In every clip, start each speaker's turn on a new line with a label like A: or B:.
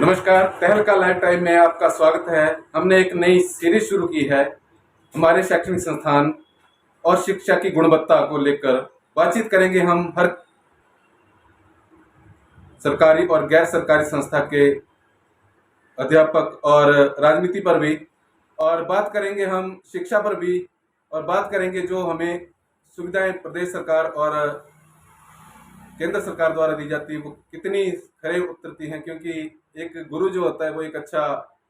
A: नमस्कार, तहलका live time में आपका स्वागत है। हमने एक नई सीरीज शुरू की है हमारे शैक्षणिक संस्थान और शिक्षा की गुणवत्ता को लेकर। बातचीत करेंगे हम हर सरकारी और गैर सरकारी संस्था के अध्यापक और राजनीति पर भी, और बात करेंगे हम शिक्षा पर भी, और बात करेंगे जो हमें सुविधाएं प्रदेश सरकार और केंद्र सरकार द्वारा दी जाती है वो कितनी खरे उतरती हैं, क्योंकि एक गुरु जो होता है वो एक अच्छा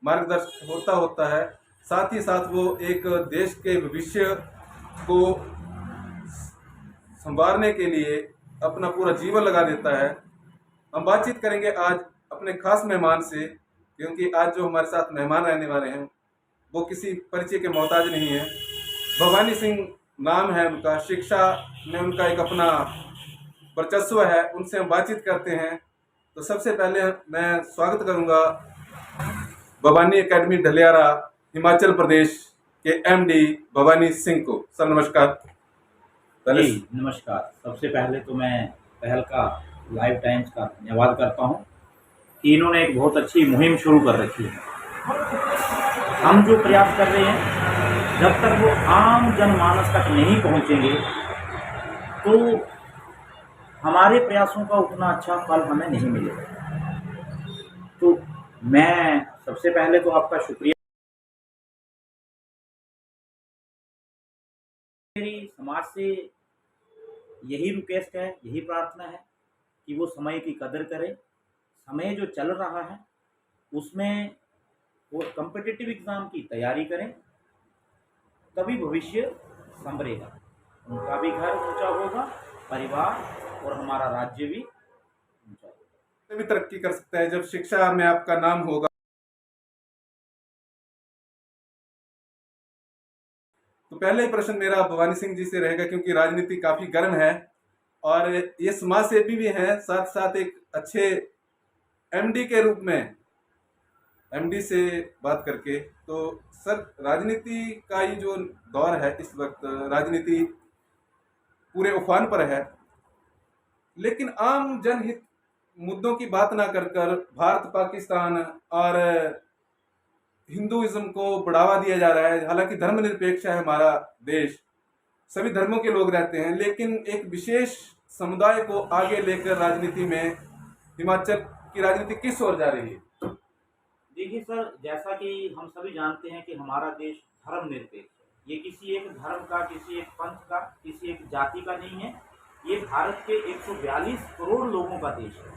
A: मार्गदर्शक होता है। साथ ही साथ वो एक देश के भविष्य को संवारने के लिए अपना पूरा जीवन लगा देता है। हम बातचीत करेंगे आज अपने खास मेहमान से, क्योंकि आज जो हमारे साथ मेहमान रहने वाले हैं वो किसी परिचय के मोहताज नहीं है। भवानी सिंह नाम है उनका, शिक्षा में उनका एक अपना वर्चस्व है। उनसे हम बातचीत करते हैं। तो सबसे पहले मैं स्वागत करूंगा भवानी एकेडमी ढलियारा हिमाचल प्रदेश के एमडी भवानी सिंह को। सर नमस्कार।
B: जी नमस्कार। सबसे पहले तो मैं तहलका लाइव टाइम्स का धन्यवाद करता हूं कि इन्होंने एक बहुत अच्छी मुहिम शुरू कर रखी है। हम जो प्रयास कर रहे हैं, जब तक वो आम जनमानस तक नहीं पहुंचेंगे तो हमारे प्रयासों का उतना अच्छा फल हमें नहीं मिलेगा। तो मैं सबसे पहले तो आपका शुक्रिया। मेरी समाज से यही रिक्वेस्ट है, यही प्रार्थना है कि वो समय की कदर करें। समय जो चल रहा है उसमें वो कॉम्पिटिटिव एग्ज़ाम की तैयारी करें, तभी भविष्य संभरेगा। उनका भी घर ऊंचा होगा, परिवार और हमारा राज्य भी ऊंचा होगा।
A: भी तरक्की कर सकता है जब शिक्षा में आपका नाम होगा। तो पहले ही प्रश्न मेरा भवानी सिंह जी से रहेगा, क्योंकि राजनीति काफी गर्म है और ये समाज सेवी भी हैं, साथ साथ एक अच्छे एमडी के रूप में, एमडी से बात करके। तो सर, राजनीति का ये जो दौर है इस वक्त, राजनीति पूरे उफान पर है, लेकिन आम जनहित मुद्दों की बात ना कर कर भारत पाकिस्तान और हिंदुइज्म को बढ़ावा दिया जा रहा है। हालांकि धर्मनिरपेक्ष है हमारा देश, सभी धर्मों के लोग रहते हैं, लेकिन एक विशेष समुदाय को आगे लेकर राजनीति में हिमाचल की राजनीति किस ओर जा रही है?
B: देखिए सर, जैसा कि हम सभी जानते हैं कि हमारा देश धर्मनिरपेक्ष है। ये किसी एक धर्म का, किसी एक पंथ का, किसी एक जाति का नहीं है। ये भारत के 142 करोड़ लोगों का देश है।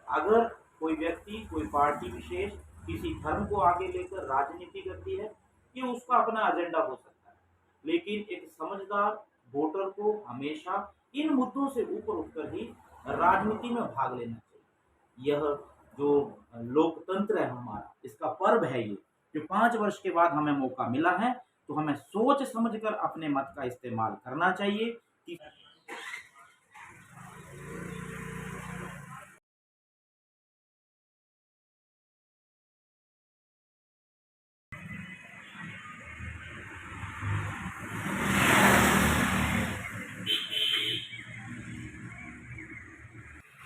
B: अगर कोई व्यक्ति, कोई पार्टी विशेष किसी धर्म को आगे लेकर राजनीति करती है, ये उसका अपना एजेंडा हो सकता है, लेकिन एक समझदार वोटर को हमेशा इन मुद्दों से ऊपर उठकर ही राजनीति में भाग लेना चाहिए। यह जो लोकतंत्र है हमारा, इसका पर्व है ये, जो 5 वर्ष के बाद हमें मौका मिला है, तो हमें सोच समझकर अपने मत का इस्तेमाल करना चाहिए कि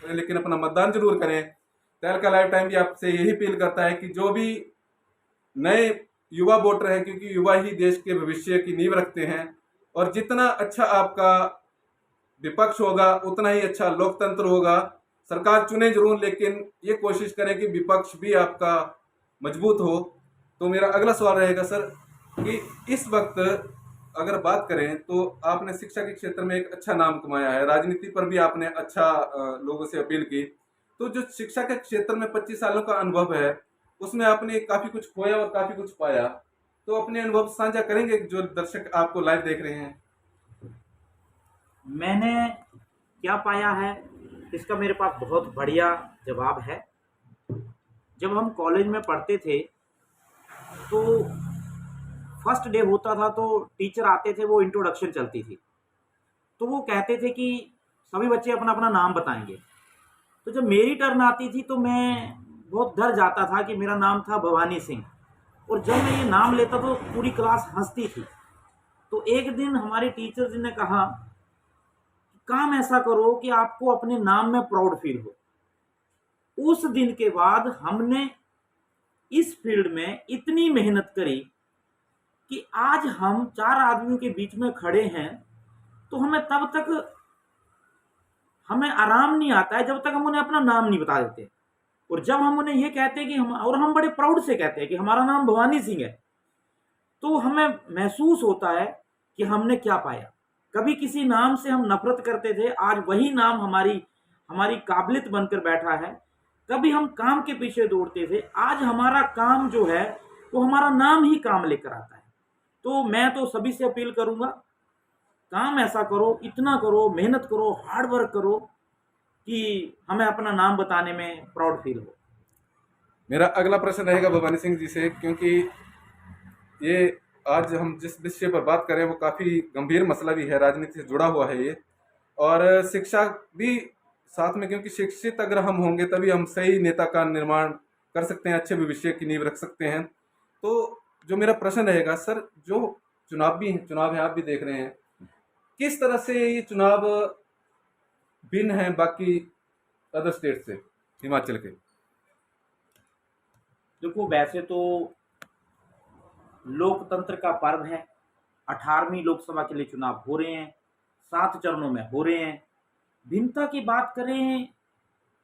A: लेकिन अपना मतदान जरूर करें। तहलका लाइव टाइम भी आपसे यही अपील करता है कि जो भी नए युवा वोटर हैं, क्योंकि युवा ही देश के भविष्य की नींव रखते हैं, और जितना अच्छा आपका विपक्ष होगा उतना ही अच्छा लोकतंत्र होगा। सरकार चुने जरूर, लेकिन ये कोशिश करें कि विपक्ष भी आपका मजबूत हो। तो मेरा अगला सवाल रहेगा सर कि इस वक्त अगर बात करें तो आपने शिक्षा के क्षेत्र में एक अच्छा नाम कमाया है, राजनीति पर भी आपने अच्छा लोगों से अपील की। तो जो शिक्षा के क्षेत्र में 25 सालों का अनुभव है, उसमें आपने काफी कुछ खोया और काफी कुछ पाया। तो अपने अनुभव साझा करेंगे जो दर्शक आपको लाइव देख रहे हैं?
B: मैंने क्या पाया है, इसका मेरे पास बहुत बढ़िया जवाब है। जब हम कॉलेज में पढ़ते थे तो फर्स्ट डे होता था तो टीचर आते थे, वो इंट्रोडक्शन चलती थी, तो वो कहते थे कि सभी बच्चे अपना अपना नाम बताएंगे। तो जब मेरी टर्न आती थी तो मैं बहुत डर जाता था कि मेरा नाम था भवानी सिंह, और जब मैं ये नाम लेता तो पूरी क्लास हंसती थी। तो एक दिन हमारे टीचर जी ने कहा, काम ऐसा करो कि आपको अपने नाम में प्राउड फील हो। उस दिन के बाद हमने इस फील्ड में इतनी मेहनत करी कि आज हम 4 आदमियों के बीच में खड़े हैं, तो हमें तब तक हमें आराम नहीं आता है जब तक हम उन्हें अपना नाम नहीं बता देते। और जब हम उन्हें ये कहते हैं कि हम बड़े प्राउड से कहते हैं कि हमारा नाम भवानी सिंह है, तो हमें महसूस होता है कि हमने क्या पाया। कभी किसी नाम से हम नफरत करते थे, आज वही नाम हमारी काबिलियत बनकर बैठा है। कभी हम काम के पीछे दौड़ते थे, आज हमारा काम जो है वो हमारा नाम ही काम लेकर आता है। तो मैं तो सभी से अपील करूंगा, काम ऐसा करो, इतना करो, मेहनत करो, हार्ड वर्क करो कि हमें अपना नाम बताने में प्राउड फील हो।
A: मेरा अगला प्रश्न रहेगा भवानी सिंह जी से, क्योंकि ये आज हम जिस विषय पर बात करें वो काफ़ी गंभीर मसला भी है, राजनीति से जुड़ा हुआ है ये, और शिक्षा भी साथ में, क्योंकि शिक्षित अगर हम होंगे तभी हम सही नेता का निर्माण कर सकते हैं, अच्छे भविष्य की नींव रख सकते हैं। तो जो मेरा प्रश्न रहेगा सर, जो चुनाव है, आप भी देख रहे हैं, किस तरह से ये चुनाव भिन्न है बाकी अदर स्टेट से, हिमाचल के?
B: देखो, वैसे तो लोकतंत्र का पर्व है, 18वीं लोकसभा के लिए चुनाव हो रहे हैं, 7 चरणों में हो रहे हैं। भिन्नता की बात करें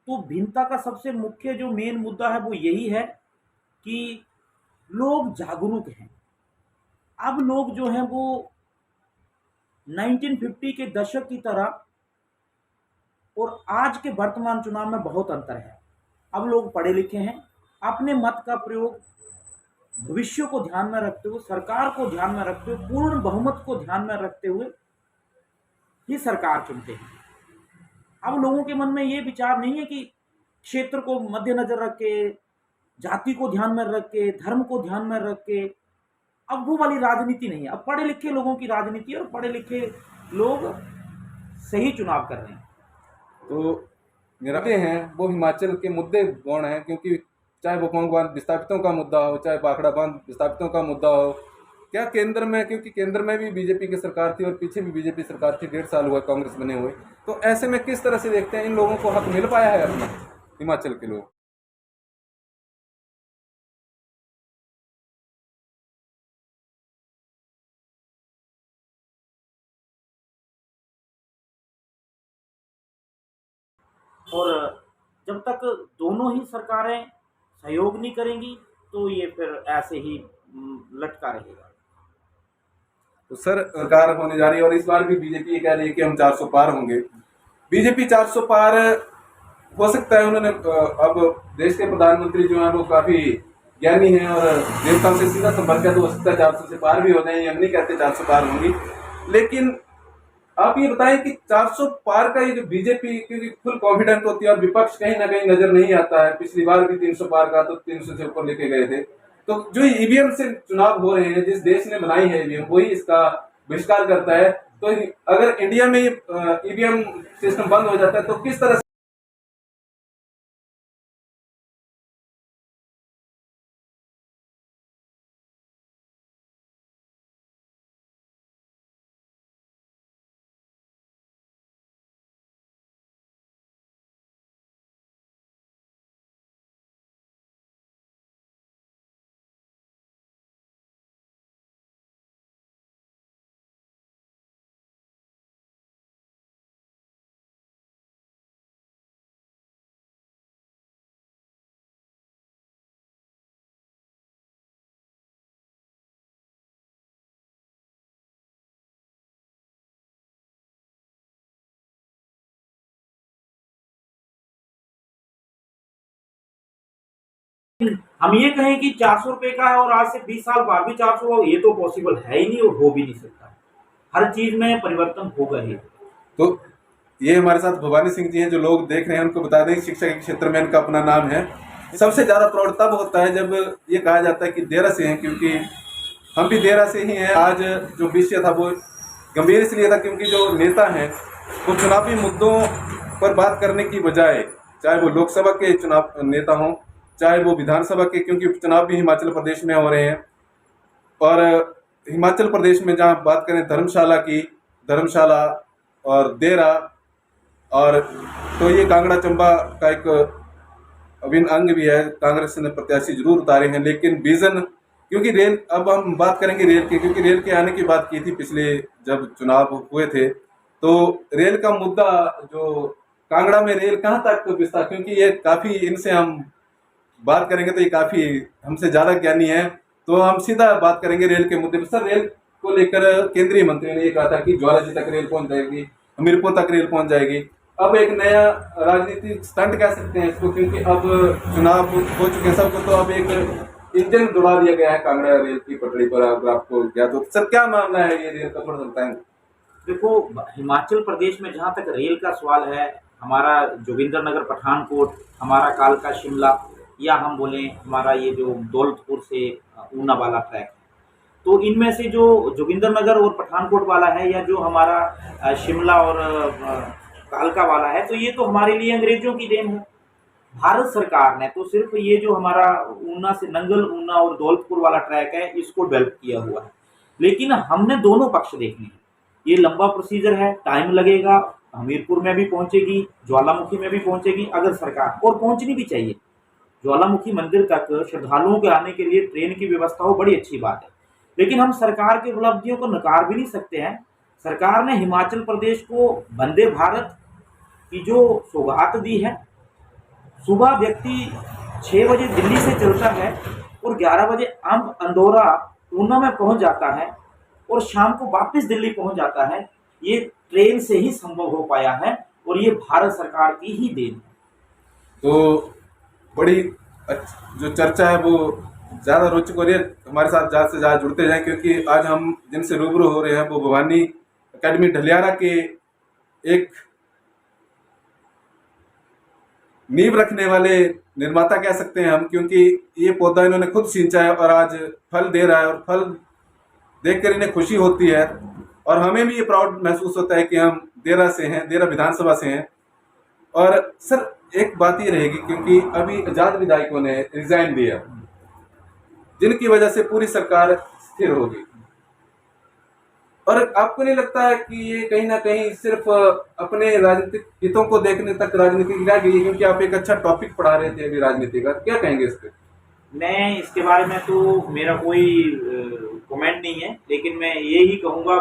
B: तो भिन्नता का सबसे मुख्य जो मेन मुद्दा है वो यही है कि लोग जागरूक हैं। अब लोग जो हैं वो 1950 के दशक की तरह और आज के वर्तमान चुनाव में बहुत अंतर है। अब लोग पढ़े लिखे हैं, अपने मत का प्रयोग भविष्य को ध्यान में रखते हुए, सरकार को ध्यान में रखते हुए, पूर्ण बहुमत को ध्यान में रखते हुए ही सरकार चुनते हैं। अब लोगों के मन में ये विचार नहीं है कि क्षेत्र को मद्देनजर रख के, जाति को ध्यान में रख के, धर्म को ध्यान में रख के, अब वो वाली राजनीति नहीं है। अब पढ़े लिखे लोगों की राजनीति, और पढ़े लिखे लोग सही चुनाव कर रहे हैं।
A: तो मेरा हैं वो हिमाचल के मुद्दे कौन हैं, क्योंकि चाहे वो पोंग बांध विस्थापितों का मुद्दा हो, चाहे बाखड़ा बांध विस्थापितों का मुद्दा हो, क्या केंद्र में, क्योंकि केंद्र में भी बीजेपी की सरकार थी और पीछे भी बीजेपी सरकार थी, 1.5 साल हुआ कांग्रेस बने हुए, तो ऐसे में किस तरह से देखते हैं इन लोगों को हक मिल पाया है अपना, हिमाचल के लोग?
B: और जब तक दोनों ही सरकारें सहयोग नहीं करेंगी तो ये फिर ऐसे ही लटका रहेगा।
A: तो सर, सरकार होने जा रही है और इस बार भी बीजेपी ये कह रही है कि हम 400 पार होंगे। बीजेपी 400 पार हो सकता है, उन्होंने अब देश के प्रधानमंत्री जो हैं वो काफी ज्ञानी हैं और देवताओं से सीधा संपर्क है, तो हो सकता है 400 से पार भी हो जाए। हम नहीं कहते 400 पार होंगी, लेकिन आप ये बताएं कि 400 पार का ये जो बीजेपी क्योंकि फुल कॉन्फिडेंट होती है और विपक्ष कहीं ना कहीं नजर नहीं आता है, पिछली बार भी 300 पार का तो 300 से ऊपर लेके गए थे, तो जो ईवीएम से चुनाव हो रहे हैं, जिस देश ने बनाई है ईवीएम वही इसका बहिष्कार करता है, तो अगर इंडिया में ईवीएम सिस्टम बंद हो जाता है तो किस तरह
B: हम ये कहें कि 400 रुपए का है और आज से 20 साल बाद भी 400 हो, ये तो पॉसिबल है ही नहीं और हो भी नहीं सकता। हर चीज में परिवर्तन होगा ही।
A: तो ये हमारे साथ भवानी सिंह जी हैं, जो लोग देख रहे हैं उनको बता दें शिक्षा के क्षेत्र में इनका अपना नाम है। सबसे ज्यादा प्राउड तब होता है जब ये कहा जाता है कि देरा से हैं, क्योंकि हम भी देरा से ही हैं। आज जो विषय था वो गंभीर इसलिए था क्योंकि जो नेता हैं वो चुनावी मुद्दों पर बात करने की बजाय, चाहे वो लोकसभा के चुनाव नेता हों चाहे वो विधानसभा के, क्योंकि उपचुनाव भी हिमाचल प्रदेश में हो रहे हैं, और हिमाचल प्रदेश में जहाँ बात करें धर्मशाला और देरा, और तो ये कांगड़ा चंबा का एक अभिन्न अंग भी है, कांग्रेस ने प्रत्याशी जरूर उतारे हैं, लेकिन विजन, क्योंकि रेल, अब हम बात करेंगे रेल की, क्योंकि रेल के आने की बात की थी पिछले जब चुनाव हुए थे, तो रेल का मुद्दा जो कांगड़ा में रेल कहाँ तक विस्तार, क्योंकि ये काफी, इनसे हम बात करेंगे तो ये काफी हमसे ज्यादा ज्ञानी है, तो हम सीधा बात करेंगे रेल के मुद्दे पर। सर, रेल को लेकर केंद्रीय मंत्री ने ये कहा था कि ज्वालाजी तक रेल पहुंच जाएगी, हमीरपुर तक रेल पहुंच जाएगी। अब एक नया राजनीतिक स्टंट कह सकते हैं इसको, क्योंकि अब चुनाव हो चुके हैं सबको, तो अब एक इंजन दौड़ा दिया गया है कांगड़ा रेल की पटड़ी पर, अगर आपको ज्ञात हो। सर, क्या मानना है ये रेल का, थोड़ा बताएंगे?
B: देखो, हिमाचल प्रदेश में जहाँ तक रेल का सवाल है, हमारा जोगिंद्रनगर पठानकोट, हमारा कालका शिमला, या हम बोलें हमारा ये जो दौलतपुर से ऊना वाला ट्रैक है, तो इनमें से जो जोगिंद्रनगर और पठानकोट वाला है, या जो हमारा शिमला और कालका वाला है, तो ये तो हमारे लिए अंग्रेजों की देन है। भारत सरकार ने तो सिर्फ ये जो हमारा ऊना से नंगल, ऊना और दौलतपुर वाला ट्रैक है, इसको डेवलप किया हुआ है, लेकिन हमने दोनों पक्ष देखने हैं। ये लंबा प्रोसीजर है, टाइम लगेगा, हमीरपुर में भी पहुंचेगी, ज्वालामुखी में भी पहुंचेगी अगर सरकार, और पहुंचनी भी चाहिए। ज्वालामुखी मंदिर तक श्रद्धालुओं के आने के लिए ट्रेन की व्यवस्था हो, बड़ी अच्छी बात है, लेकिन हम सरकार की उपलब्धियों को नकार भी नहीं सकते हैं। सरकार ने हिमाचल प्रदेश को वंदे भारत की जो सौगात दी है, सुबह व्यक्ति 6 बजे दिल्ली से चलता है और 11 बजे अंब अंदौरा ऊना में पहुंच जाता है और शाम को वापस दिल्ली पहुंच जाता है। ये ट्रेन से ही संभव हो पाया है और ये भारत सरकार की ही देन है।
A: तो बड़ी जो चर्चा है वो ज़्यादा रोचक हो रही है। हमारे साथ ज़्यादा से ज़्यादा जुड़ते जाएं, क्योंकि आज हम जिनसे रूबरू हो रहे हैं वो भवानी एकेडमी ढलियारा के एक नींव रखने वाले निर्माता कह सकते हैं हम, क्योंकि ये पौधा इन्होंने खुद सींचा है और आज फल दे रहा है, और फल देखकर इन्हें खुशी होती है, और हमें भी ये प्राउड महसूस होता है कि हम देरा से हैं, देरा विधानसभा से हैं। और सर, एक बात ये रहेगी, क्योंकि अभी आजाद विधायकों ने रिजाइन दिया, जिनकी वजह से पूरी सरकार स्थिर हो गई, और आपको नहीं लगता है कि ये कहीं ना कहीं सिर्फ अपने राजनीतिक हितों को देखने तक राजनीति रह गई है? क्योंकि आप एक अच्छा टॉपिक पढ़ा रहे थे अभी राजनीति का, क्या कहेंगे इस पे?
B: मैं इसके बारे में तो मेरा कोई कमेंट नहीं है, लेकिन मैं ये ही कहूँगा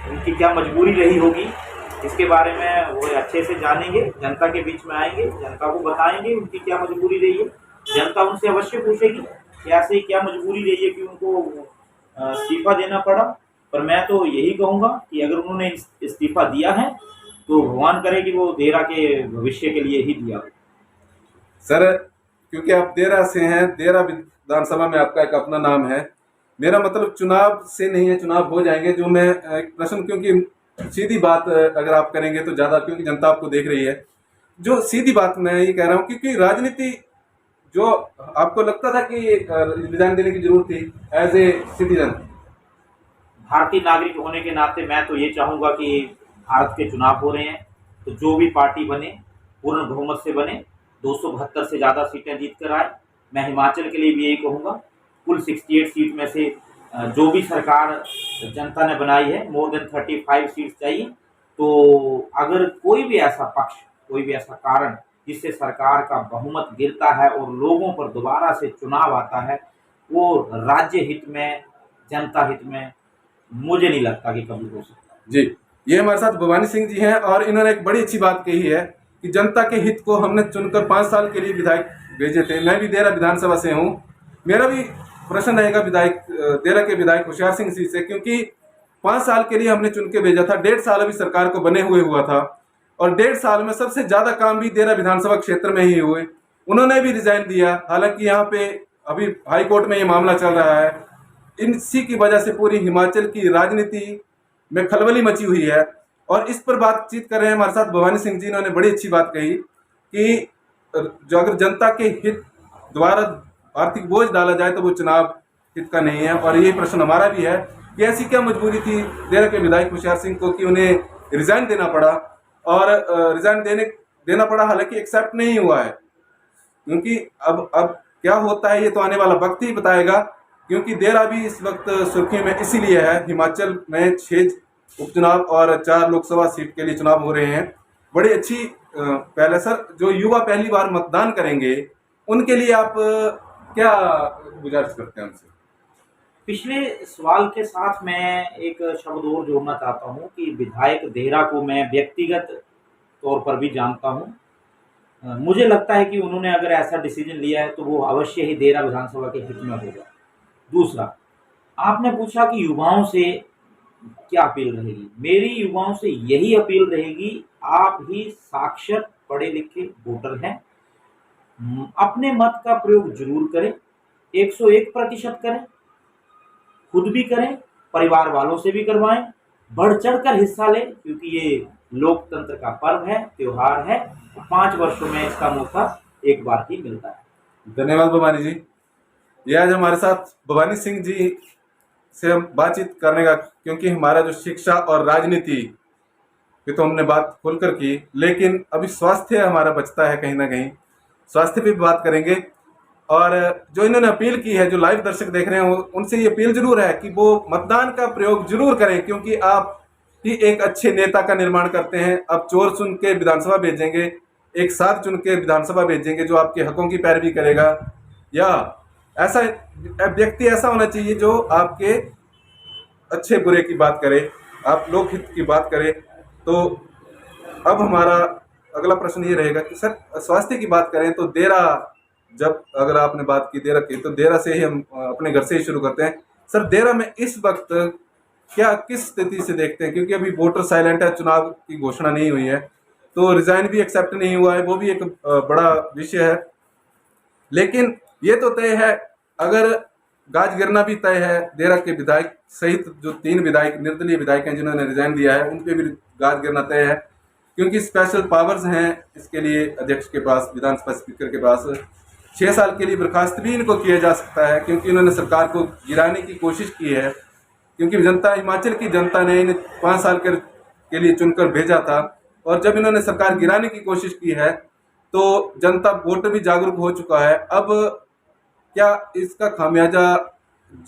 B: उनकी क्या मजबूरी रही होगी, इसके बारे में वो अच्छे से जानेंगे, जनता के बीच में आएंगे, जनता को बताएंगे उनकी क्या मजबूरी रही है। जनता उनसे अवश्य पूछेगी कि ऐसे क्या मजबूरी रही है कि उनको इस्तीफा देना पड़ा। पर मैं तो यही कहूँगा कि अगर उन्होंने इस्तीफा दिया है तो भगवान करे कि वो देरा के भविष्य के लिए ही दिया।
A: सर, क्योंकि आप देरा से हैं, देरा विधानसभा में आपका एक अपना नाम है, मेरा मतलब चुनाव से नहीं है, चुनाव हो जाएंगे। जो मैं एक प्रश्न, क्योंकि सीधी बात अगर आप करेंगे तो ज़्यादा, क्योंकि जनता आपको देख रही है, जो सीधी बात मैं ये कह रहा हूँ, क्योंकि राजनीति जो आपको लगता था कि रिजाइन देने की जरूरत थी एज ए सिटीजन,
B: भारतीय नागरिक होने के नाते मैं तो ये चाहूँगा कि भारत के चुनाव हो रहे हैं तो जो भी पार्टी बने पूर्ण बहुमत से बने, 272 से ज़्यादा सीटें जीत कर आए। मैं हिमाचल के लिए भी यही कहूँगा, कुल 68 सीट में से जो भी सरकार जनता ने बनाई है, मोर देन 35 सीट चाहिए। तो अगर कोई भी ऐसा पक्ष, कोई भी ऐसा कारण जिससे सरकार का बहुमत गिरता है और लोगों पर दोबारा से चुनाव आता है, वो राज्य हित में, जनता हित में मुझे नहीं लगता कि कभी हो सकता।
A: जी, ये हमारे साथ भवानी सिंह जी हैं, और इन्होंने एक बड़ी अच्छी बात कही है कि जनता के हित को हमने चुनकर 5 साल के लिए विधायक भेजे थे। मैं भी देरा विधानसभा से हूँ, मेरा भी प्रश्न रहेगा विधायक, देरा के विधायक होशियार सिंह जी से, क्योंकि 5 साल के लिए हमने चुन के भेजा था, 1.5 साल अभी सरकार को बने हुए हुआ था, और 1.5 साल में सबसे ज्यादा काम भी देरा विधानसभा क्षेत्र में ही हुए। उन्होंने भी रिजाइन दिया, हालांकि यहाँ पे अभी हाई कोर्ट में ये मामला चल रहा है। इसी की वजह से पूरी हिमाचल की राजनीति में खलबली मची हुई है, और इस पर बातचीत कर रहे हैं हमारे साथ भवानी सिंह जी। इन्होंने बड़ी अच्छी बात कही कि जो अगर जनता के हित द्वारा आर्थिक बोझ डाला जाए तो वो चुनाव हित का नहीं है। और ये प्रश्न हमारा भी है कि ऐसी क्या मजबूरी थी देरा के विधायक होशियार सिंह को कि उन्हें रिजाइन देना पड़ा, और रिजाइन देना पड़ा, हालांकि एक्सेप्ट नहीं हुआ है। क्योंकि अब क्या होता है ये तो आने वाला वक्त ही बताएगा, क्योंकि देरा भी इस वक्त सुर्खी में इसीलिए है। हिमाचल में 6 उपचुनाव और 4 लोकसभा सीट के लिए चुनाव हो रहे हैं। बड़ी अच्छी पहले सर, जो युवा पहली बार मतदान करेंगे उनके लिए आप क्या गुजारिश करते हैं उनसे?
B: पिछले सवाल के साथ मैं एक शब्द और जोड़ना चाहता हूँ कि विधायक देहरा को मैं व्यक्तिगत तौर पर भी जानता हूँ। मुझे लगता है कि उन्होंने अगर ऐसा डिसीजन लिया है तो वो अवश्य ही देहरा विधानसभा के हित में होगा। दूसरा, आपने पूछा कि युवाओं से क्या अपील रहेगी। मेरी युवाओं से यही अपील रहेगी, आप ही साक्षर पढ़े लिखे वोटर हैं, अपने मत का प्रयोग जरूर करें, 101% करें, खुद भी करें, परिवार वालों से भी करवाएं, बढ़ चढ़ कर हिस्सा लें, क्योंकि ये लोकतंत्र का पर्व है, त्योहार है। 5 वर्षों में इसका मौका एक बार ही मिलता है।
A: धन्यवाद भवानी जी। ये आज हमारे साथ भवानी सिंह जी से हम बातचीत करने का, क्योंकि हमारा जो शिक्षा और राजनीति ये तो हमने बात खुलकर की, लेकिन अभी स्वास्थ्य हमारा बचता है, कहीं ना कहीं स्वास्थ्य पे भी बात करेंगे। और जो इन्होंने अपील की है, जो लाइव दर्शक देख रहे हैं, उनसे ये अपील जरूर है कि वो मतदान का प्रयोग जरूर करें, क्योंकि आप ही एक अच्छे नेता का निर्माण करते हैं। अब चोर चुन के विधानसभा भेजेंगे, एक साथ चुन के विधानसभा भेजेंगे जो आपके हकों की पैरवी करेगा, या ऐसा व्यक्ति ऐसा होना चाहिए जो आपके अच्छे बुरे की बात करे, आप लोकहित की बात करे। तो अब हमारा अगला प्रश्न ये रहेगा कि सर, स्वास्थ्य की बात करें तो देहरा, जब अगर आपने बात की देहरा की, तो देहरा से ही हम अपने घर से ही शुरू करते हैं। सर, देहरा में इस वक्त क्या किस स्थिति से देखते हैं, क्योंकि अभी वोटर साइलेंट है, चुनाव की घोषणा नहीं हुई है, तो रिजाइन भी एक्सेप्ट नहीं हुआ है, वो भी एक बड़ा विषय है। लेकिन ये तो तय है, अगर गाज गिरना भी तय है, देहरा के विधायक सहित जो 3 विधायक निर्दलीय विधायक हैं जिन्होंने रिजाइन दिया है, उन पे भी गाज गिरना तय है, क्योंकि स्पेशल पावर्स हैं इसके लिए अध्यक्ष के पास, विधानसभा स्पीकर के पास। 6 साल के लिए बर्खास्त भी इनको किया जा सकता है, क्योंकि इन्होंने सरकार को गिराने की कोशिश की है, क्योंकि जनता, हिमाचल की जनता ने इन्हें 5 साल के लिए चुनकर भेजा था, और जब इन्होंने सरकार गिराने की कोशिश की है तो जनता, वोटर भी जागरूक हो चुका है। अब क्या इसका खामियाजा,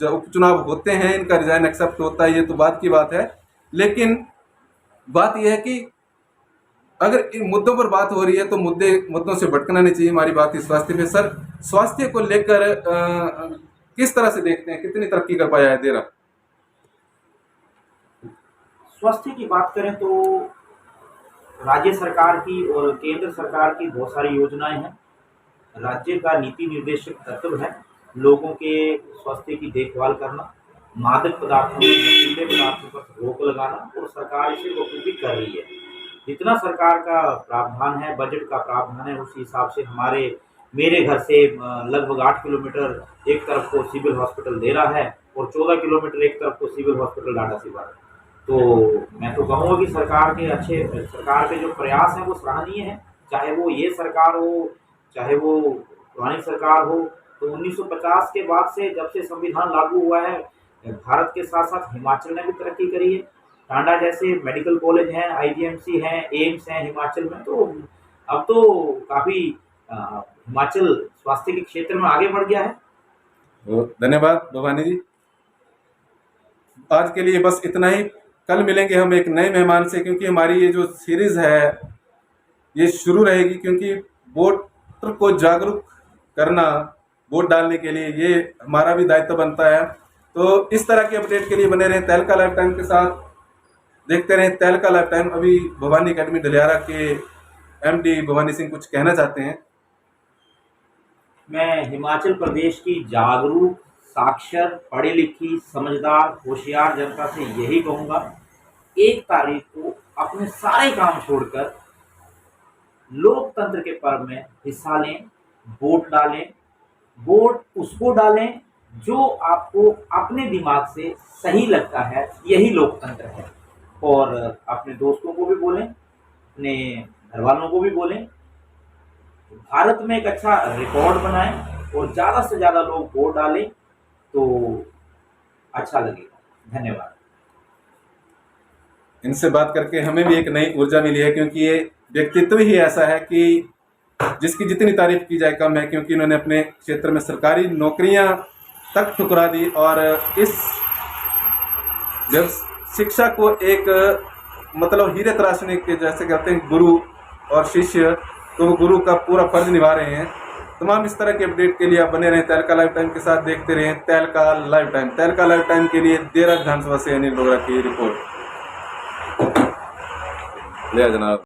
A: जब उपचुनाव होते हैं इनका रिजाइन एक्सेप्ट होता है, ये तो बात की बात है, लेकिन बात यह है कि अगर इन मुद्दों पर बात हो रही है तो मुद्दों से भटकना नहीं चाहिए। हमारी बात है स्वास्थ्य पे। सर, स्वास्थ्य को लेकर किस तरह से देखते हैं, कितनी तरक्की कर पाया है देहरा?
B: स्वास्थ्य की बात करें तो राज्य सरकार की और केंद्र सरकार की बहुत सारी योजनाएं हैं। राज्य का नीति निर्देशक तत्व है लोगों के स्वास्थ्य की देखभाल करना, मादक पदार्थों, नशीले पदार्थों पर रोक लगाना, और सरकार इसे बखूबी कर रही है। जितना सरकार का प्रावधान है, बजट का प्रावधान है, उस हिसाब से मेरे घर से लगभग 8 किलोमीटर एक तरफ को सिविल हॉस्पिटल देहरा है और 14 किलोमीटर एक तरफ को सिविल हॉस्पिटल डाडासीबा है। तो मैं तो कहूँगा कि सरकार के जो प्रयास हैं वो सराहनीय है, चाहे वो ये सरकार हो, चाहे वो पुरानी सरकार हो। तो 1950 के बाद से, जब से संविधान लागू हुआ है, भारत के साथ साथ हिमाचल ने भी तरक्की करी है। टांडा जैसे मेडिकल कॉलेज हैं, IGMC हैं, एम्स हैं हिमाचल में। तो अब तो काफ़ी हिमाचल स्वास्थ्य के क्षेत्र में आगे बढ़ गया है।
A: धन्यवाद भवानी जी। आज के लिए बस इतना ही। कल मिलेंगे हम एक नए मेहमान से, क्योंकि हमारी ये जो सीरीज है ये शुरू रहेगी, क्योंकि वोटर को जागरूक करना वोट डालने के लिए ये हमारा भी दायित्व बनता है। तो इस तरह की अपडेट के लिए बने रहें तहलका लाइफ टाइम के साथ, देखते रहें तहलका लाइफ टाइम। अभी भवानी अकेडमी ढलियारा के MD भवानी सिंह कुछ कहना चाहते हैं।
B: मैं हिमाचल प्रदेश की जागरूक, साक्षर, पढ़ी लिखी, समझदार, होशियार जनता से यही कहूँगा, 1 तारीख को अपने सारे काम छोड़कर लोकतंत्र के पर्व में हिस्सा लें, वोट डालें। वोट उसको डालें जो आपको अपने दिमाग से सही लगता है, यही लोकतंत्र है। और अपने दोस्तों को भी बोलें, अपने घर वालों को भी बोलें, भारत में एक अच्छा रिकॉर्ड बनाएं और ज़्यादा से ज़्यादा लोग वोट डालें तो अच्छा लगेगा। धन्यवाद।
A: इनसे बात करके हमें भी एक नई ऊर्जा मिली है, क्योंकि ये व्यक्तित्व ही ऐसा है कि जिसकी जितनी तारीफ की जाए कम है, क्योंकि इन्होंने अपने क्षेत्र में सरकारी नौकरियां तक ठुकरा दी और इस शिक्षा को एक मतलब हीरे तराशने के जैसे कहते हैं गुरु और शिष्य तो वो गुरु का पूरा फर्ज निभा रहे हैं। तमाम इस तरह के अपडेट के लिए आप बने रहें तहलका लाइव टाइम के साथ, देखते रहें तहलका लाइव टाइम। तहलका लाइव टाइम के लिए देरा विधानसभा से अनिल डोगरा की रिपोर्ट। ले जनाब।